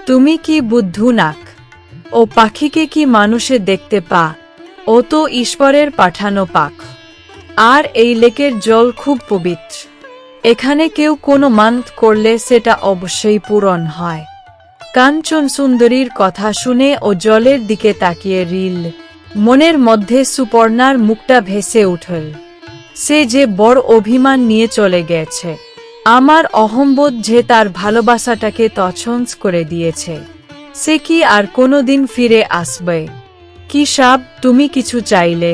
তুমি কি বুদ্ধু নাক? ও পাখিকে কি মানুষে দেখতে পা? ও তো ঈশ্বরের পাঠানো পাখ। আর এই লেকের জল খুব পবিত্র। এখানে কেউ কোনো মানত করলে সেটা অবশ্যই পূরণ হয়। কাঞ্চন সুন্দরীর কথা শুনে ও জলের দিকে তাকিয়ে রিল। মনের মধ্যে সুপর্ণার মুখটা ভেসে উঠল। সে যে বড় অভিমান নিয়ে চলে গেছে। আমার অহম্বোধ যে তার ভালোবাসাটাকে তছনছ করে দিয়েছে। সে কি আর কোনোদিন ফিরে আসবে? কি সাব, তুমি কিছু চাইলে?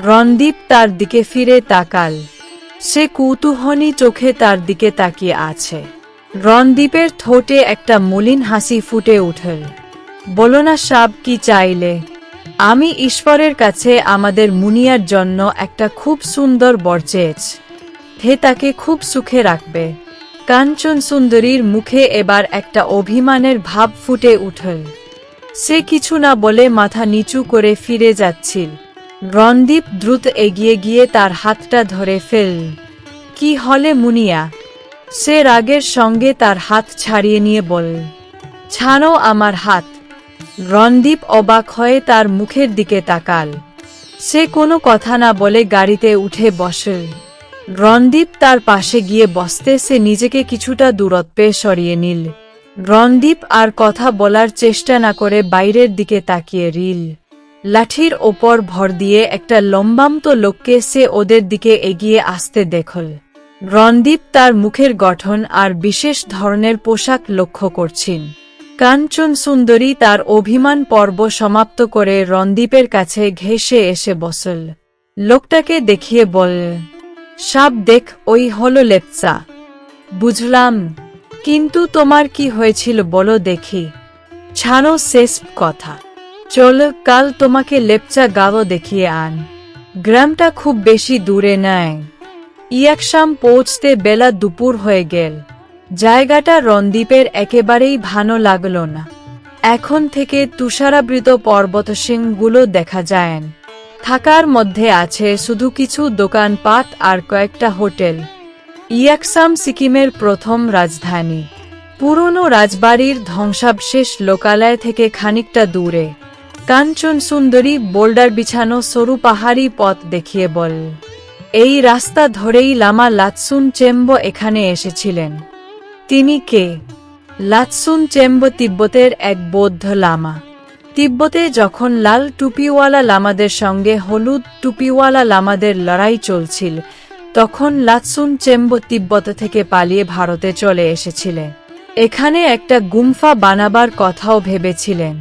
রণদীপ তার দিকে ফিরে তাকাল। সে কৌতূহলী চোখে তার দিকে তাকিয়ে আছে। রণদীপের ঠোঁটে একটা মলিন হাসি ফুটে উঠল। বলো না সাব, কি চাইলে? আমি ঈশ্বরের কাছে আমাদের মুনিয়ার জন্য একটা খুব সুন্দর বর চেয়েছি। হে তাকে খুব সুখে রাখবে। কাঞ্চন সুন্দরীর মুখে এবার একটা অভিমানের ভাব ফুটে উঠল। সে কিছু না বলে মাথা নিচু করে ফিরে যাচ্ছিল। রণদীপ দ্রুত এগিয়ে গিয়ে তার হাতটা ধরে ফেলল। কি হলে মুনিয়া? সে রাগের সঙ্গে তার হাত ছাড়িয়ে নিয়ে বলল, ছাড়ো আমার হাত। রণদীপ অবাক হয়ে তার মুখের দিকে তাকাল। সে কোনো কথা না বলে গাড়িতে উঠে বসল। রণদীপ তার পাশে গিয়ে বসতে সে নিজেকে কিছুটা দূরত্বে সরিয়ে নিল। রণদীপ আর কথা বলার চেষ্টা না করে বাইরের দিকে তাকিয়ে রিল। লাঠির ওপর ভর দিয়ে একটা লম্বামতো লোককে সে ওদের দিকে এগিয়ে আসতে দেখল। রণদীপ তার মুখের গঠন আর বিশেষ ধরনের পোশাক লক্ষ্য করছেন। কাঞ্চন সুন্দরী তার অভিমান পর্ব সমাপ্ত করে রণদীপের কাছে ঘেঁষে এসে বসল। লোকটাকে দেখিয়ে বলল, সাব দেখ, ওই হলো লেপচা। বুঝলাম, কিন্তু তোমার কি হয়েছিল বলো দেখি। ছাড়ো শেষ কথা। চল, কাল তোমাকে লেপচা গাঁও দেখিয়ে আন। গ্রামটা খুব বেশি দূরে নয়। ইয়াকশাম পৌঁছতে বেলা দুপুর হয়ে গেল। জায়গাটা রণদীপের একেবারেই ভালো লাগল না। এখন থেকে তুষারাবৃত পর্বতশৃঙ্গগুলো দেখা যায়। থাকার মধ্যে আছে শুধু কিছু দোকানপাট আর কয়েকটা হোটেল। ইয়াকশাম সিকিমের প্রথম রাজধানী। পুরনো রাজবাড়ির ধ্বংসাবশেষ লোকালয় থেকে খানিকটা দূরে। কাঞ্চন সুন্দরী বোল্ডার বিছানো সরু পাহাড়ি পথ দেখিয়ে বল, এই রাস্তা ধরেই লামা লাতসুন চেম্বো এখানে এসেছিলেন। তিনি কে? লাতসুন চেম্বো তিব্বতের এক বৌদ্ধ লামা। তিব্বতে যখন লাল টুপিওয়ালা লামাদের সঙ্গে হলুদ টুপিওয়ালা লামাদের লড়াই চলছিল, তখন লাতসুন চেম্বো তিব্বত থেকে পালিয়ে ভারতে চলে এসেছিলেন। এখানে একটা গুম্ফা বানাবার কথাও ভেবেছিলেন।